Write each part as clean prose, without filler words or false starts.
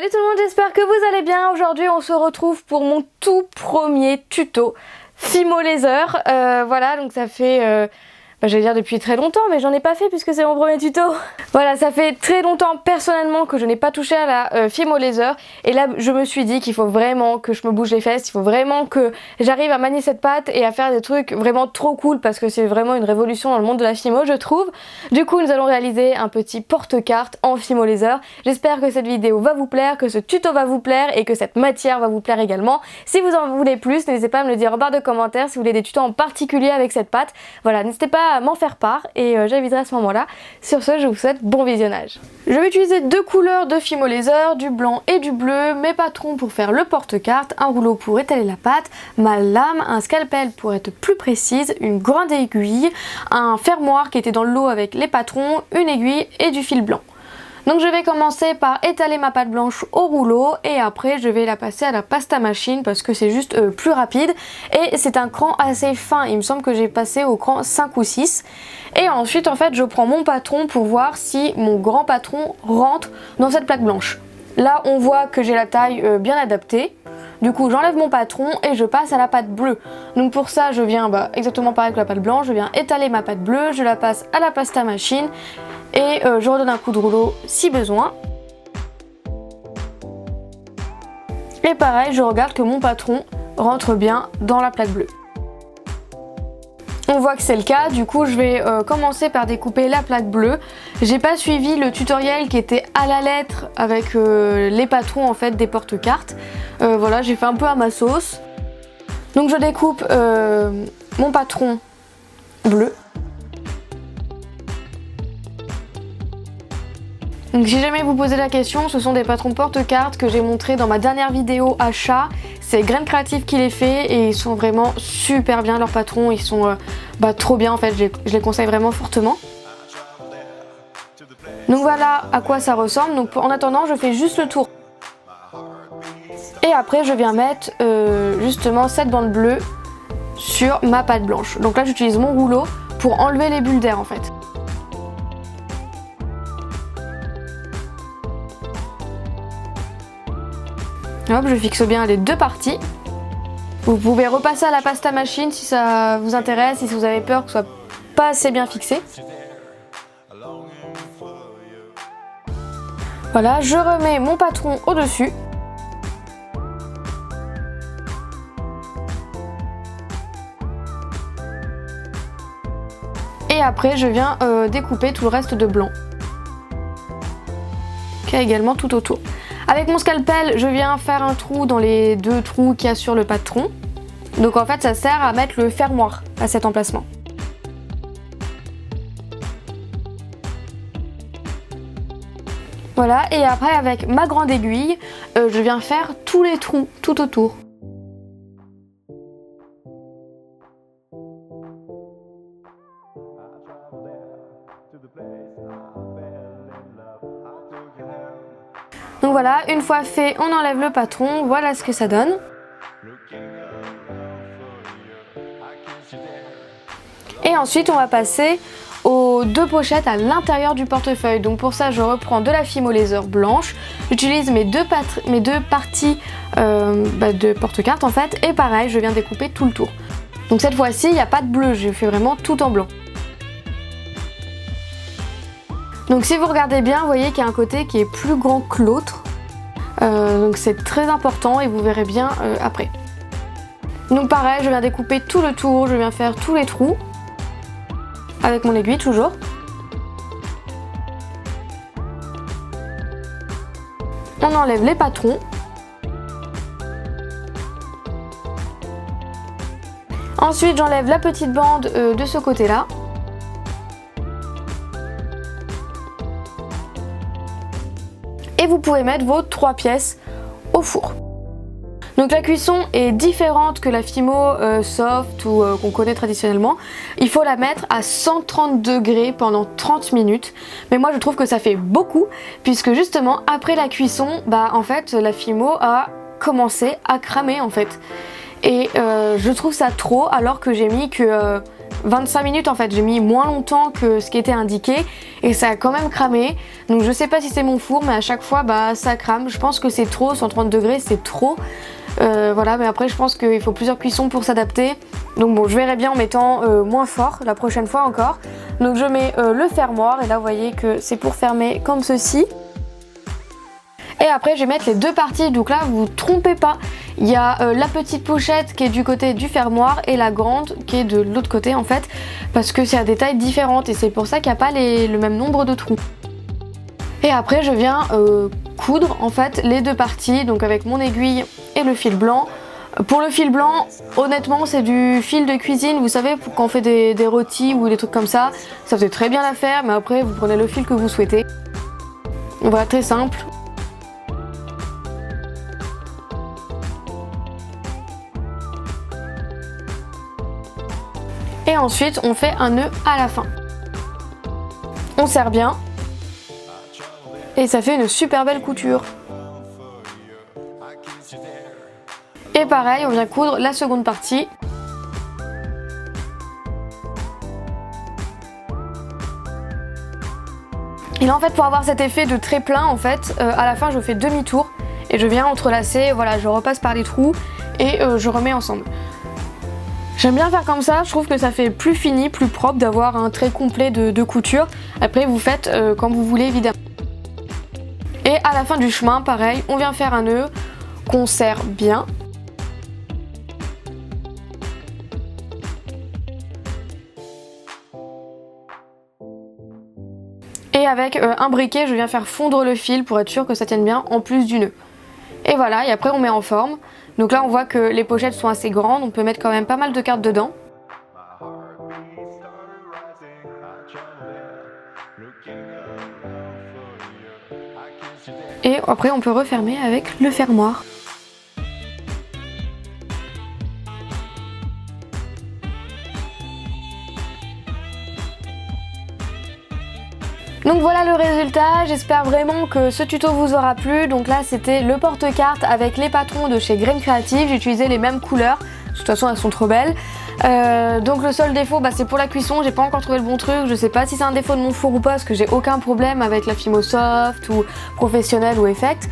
Salut tout le monde, j'espère que vous allez bien. Aujourd'hui on se retrouve pour mon tout premier tuto Fimo Laser. Voilà, donc ça fait... je vais dire depuis très longtemps, mais j'en ai pas fait puisque c'est mon premier tuto. Voilà, ça fait très longtemps personnellement que je n'ai pas touché à la Fimo Laser. Et là, je me suis dit qu'il faut vraiment que je me bouge les fesses, il faut vraiment que j'arrive à manier cette patte et à faire des trucs vraiment trop cool parce que c'est vraiment une révolution dans le monde de la Fimo, je trouve. Du coup, nous allons réaliser un petit porte-carte en Fimo Laser. J'espère que cette vidéo va vous plaire, que ce tuto va vous plaire et que cette matière va vous plaire également. Si vous en voulez plus, n'hésitez pas à me le dire en barre de commentaires si vous voulez des tutos en particulier avec cette patte. Voilà, n'hésitez pas à m'en faire part et j'aviserai à ce moment-là. Sur ce, je vous souhaite bon visionnage. Je vais utiliser deux couleurs de Fimo Laser, du blanc et du bleu, mes patrons pour faire le porte-carte, un rouleau pour étaler la pâte, ma lame, un scalpel pour être plus précise, une grande aiguille, un fermoir qui était dans le lot avec les patrons, une aiguille et du fil blanc. Donc je vais commencer par étaler ma pâte blanche au rouleau et après je vais la passer à la pasta machine parce que c'est juste plus rapide et c'est un cran assez fin, il me semble que j'ai passé au cran 5 ou 6 et ensuite en fait je prends mon patron pour voir si mon grand patron rentre dans cette plaque blanche. Là on voit que j'ai la taille bien adaptée. Du coup j'enlève mon patron et je passe à la pâte bleue. Donc pour ça je viens exactement pareil que la pâte blanche, je viens étaler ma pâte bleue, je la passe à la pasta machine et je redonne un coup de rouleau si besoin. Et pareil, je regarde que mon patron rentre bien dans la plaque bleue. On voit que c'est le cas, du coup je vais commencer par découper la plaque bleue. J'ai pas suivi le tutoriel qui était à la lettre avec les patrons en fait des porte-cartes. Voilà, j'ai fait un peu à ma sauce. Donc je découpe mon patron bleu. Donc si jamais vous posez la question, ce sont des patrons porte-cartes que j'ai montré dans ma dernière vidéo achat. C'est Grain Creative qui les fait et ils sont vraiment super bien leurs patrons, ils sont trop bien en fait, je les conseille vraiment fortement. Donc voilà à quoi ça ressemble, donc en attendant je fais juste le tour. Et après je viens mettre justement cette bande bleue sur ma pâte blanche. Donc là j'utilise mon rouleau pour enlever les bulles d'air en fait. Hop, je fixe bien les deux parties. Vous pouvez repasser à la pasta machine si ça vous intéresse, si vous avez peur que ce soit pas assez bien fixé. Voilà, je remets mon patron au-dessus. Et après, je viens découper tout le reste de blanc. Qui est également tout autour. Avec mon scalpel, je viens faire un trou dans les deux trous qu'il y a sur le patron. Donc en fait, ça sert à mettre le fermoir à cet emplacement. Voilà, et après avec ma grande aiguille, je viens faire tous les trous tout autour. Donc voilà, une fois fait, on enlève le patron, voilà ce que ça donne. Et ensuite, on va passer aux deux pochettes à l'intérieur du portefeuille. Donc pour ça, je reprends de la Fimo Laser blanche. J'utilise mes deux parties de porte-carte en fait. Et pareil, je viens découper tout le tour. Donc cette fois-ci, il n'y a pas de bleu, je fais vraiment tout en blanc. Donc si vous regardez bien, vous voyez qu'il y a un côté qui est plus grand que l'autre. Donc c'est très important et vous verrez bien après. Donc pareil, je viens découper tout le tour, je viens faire tous les trous. Avec mon aiguille toujours. On enlève les patrons. Ensuite j'enlève la petite bande de ce côté-là. Et vous pouvez mettre vos 3 pièces au four. Donc la cuisson est différente que la Fimo soft ou qu'on connaît traditionnellement. Il faut la mettre à 130 degrés pendant 30 minutes. Mais moi je trouve que ça fait beaucoup puisque justement après la cuisson, en fait la Fimo a commencé à cramer en fait. Et je trouve ça trop alors que j'ai mis que 25 minutes en fait, j'ai mis moins longtemps que ce qui était indiqué et ça a quand même cramé. Donc je sais pas si c'est mon four, mais à chaque fois bah ça crame. Je pense que c'est trop, 130 degrés c'est trop. Voilà, mais après je pense qu'il faut plusieurs cuissons pour s'adapter. Donc bon, je verrai bien en mettant moins fort la prochaine fois encore. Donc je mets le fermoir et là vous voyez que c'est pour fermer comme ceci. Et après je vais mettre les deux parties, donc là vous trompez pas, il y a la petite pochette qui est du côté du fermoir et la grande qui est de l'autre côté en fait, parce que c'est à des tailles différentes et c'est pour ça qu'il n'y a pas le même nombre de trous. Et après je viens coudre en fait les deux parties, donc avec mon aiguille et le fil blanc. Pour le fil blanc, honnêtement c'est du fil de cuisine, vous savez, pour quand on fait des rôtis ou des trucs comme ça fait très bien l'affaire, mais après vous prenez le fil que vous souhaitez. Voilà, très simple. Et ensuite on fait un nœud à la fin. On serre bien et ça fait une super belle couture. Et pareil, on vient coudre la seconde partie. Et là en fait pour avoir cet effet de très plein en fait, à la fin je fais demi-tour et je viens entrelacer, voilà, je repasse par les trous et je remets ensemble. J'aime bien faire comme ça, je trouve que ça fait plus fini, plus propre d'avoir un trait complet de couture. Après vous faites comme vous voulez évidemment. Et à la fin du chemin, pareil, on vient faire un nœud qu'on serre bien. Et avec un briquet, je viens faire fondre le fil pour être sûr que ça tienne bien en plus du nœud. Et voilà, et après on met en forme. Donc là on voit que les pochettes sont assez grandes, on peut mettre quand même pas mal de cartes dedans. Et après on peut refermer avec le fermoir. Donc voilà le résultat, j'espère vraiment que ce tuto vous aura plu. Donc là c'était le porte-carte avec les patrons de chez Grain Creative, j'ai utilisé les mêmes couleurs, de toute façon elles sont trop belles. Donc le seul défaut c'est pour la cuisson, j'ai pas encore trouvé le bon truc, je sais pas si c'est un défaut de mon four ou pas parce que j'ai aucun problème avec la Fimo Soft ou Professionnel ou Effect.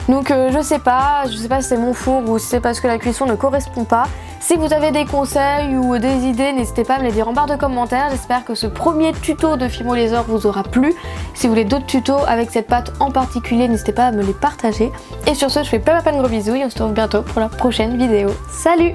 Donc je sais pas si c'est mon four ou si c'est parce que la cuisson ne correspond pas. Si vous avez des conseils ou des idées, n'hésitez pas à me les dire en barre de commentaires. J'espère que ce premier tuto de Fimo Laser vous aura plu. Si vous voulez d'autres tutos avec cette pâte en particulier, n'hésitez pas à me les partager. Et sur ce, je fais plein de gros bisous et on se retrouve bientôt pour la prochaine vidéo. Salut!